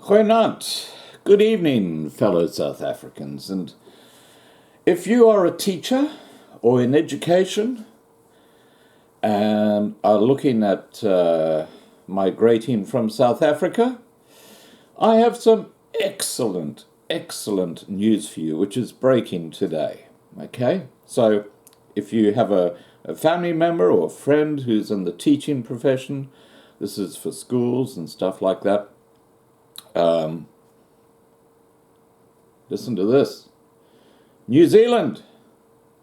Goeienaand. Good evening, fellow South Africans. And if you are a teacher or in education and are looking at migrating from South Africa, I have some excellent news for you, which is breaking today. Okay? So if you have a family member or a friend who's in the teaching profession, this is for schools and stuff like that. Listen to this. New Zealand.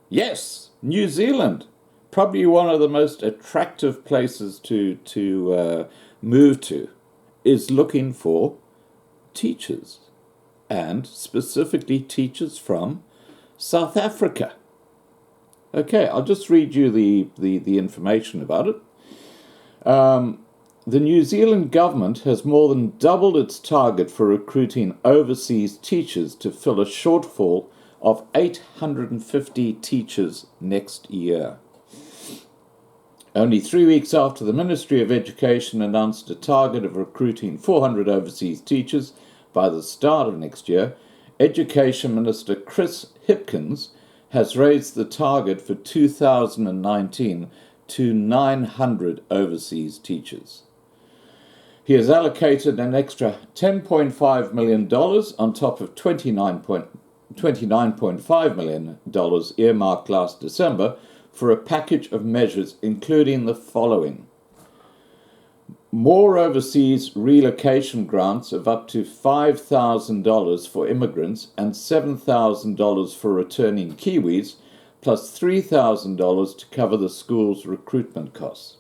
Yes, New Zealand. Probably one of the most attractive places to move to is looking for teachers, and specifically teachers from South Africa. Okay, I'll just read you the information about it. The New Zealand government has more than doubled its target for recruiting overseas teachers to fill a shortfall of 850 teachers next year. Only 3 weeks after the Ministry of Education announced a target of recruiting 400 overseas teachers by the start of next year, Education Minister Chris Hipkins has raised the target for 2019 to 900 overseas teachers. He has allocated an extra $10.5 million on top of $29.5 million earmarked last December for a package of measures including the following. More overseas relocation grants of up to $5,000 for immigrants and $7,000 for returning Kiwis, plus $3,000 to cover the school's recruitment costs.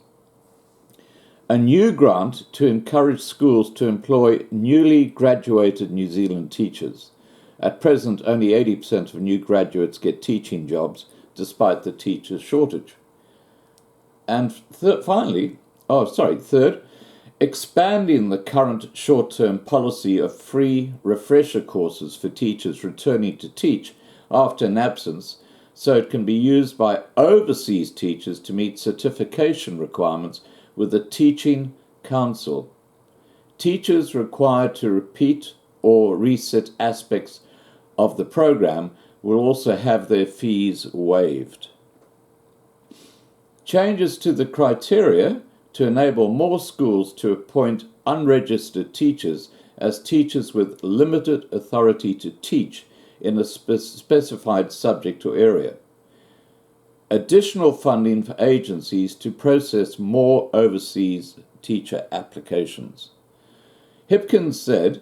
A new grant to encourage schools to employ newly graduated New Zealand teachers. At present, only 80% of new graduates get teaching jobs, despite the teacher shortage. And third, expanding the current short-term policy of free refresher courses for teachers returning to teach after an absence, so it can be used by overseas teachers to meet certification requirements with the Teaching Council. Teachers required to repeat or reset aspects of the program will also have their fees waived. Changes to the criteria to enable more schools to appoint unregistered teachers as teachers with limited authority to teach in a specified subject or area. Additional funding for agencies to process more overseas teacher applications. Hipkins said,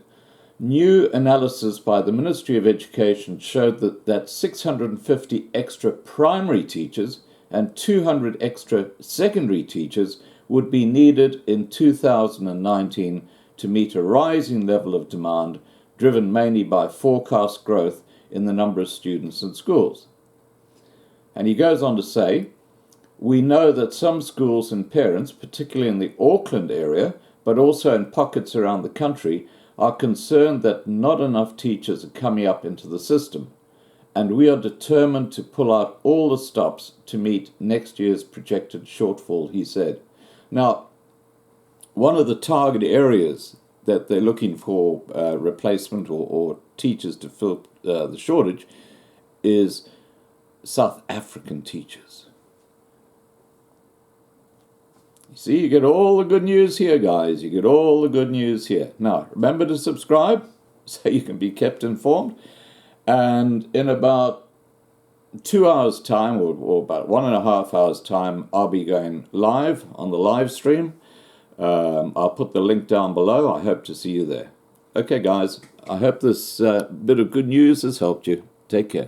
new analysis by the Ministry of Education showed that 650 extra primary teachers and 200 extra secondary teachers would be needed in 2019 to meet a rising level of demand, driven mainly by forecast growth in the number of students in schools. And he goes on to say, we know that some schools and parents, particularly in the Auckland area, but also in pockets around the country, are concerned that not enough teachers are coming up into the system. And we are determined to pull out all the stops to meet next year's projected shortfall, he said. Now, one of the target areas that they're looking for replacement or teachers to fill the shortage is South African teachers. You see, you get all the good news here, guys. You get all the good news here. Now, remember to subscribe so you can be kept informed. And in about 2 hours' time, or about 1.5 hours' time, I'll be going live on the live stream. I'll put the link down below. I hope to see you there. Okay, guys, I hope this bit of good news has helped you. Take care.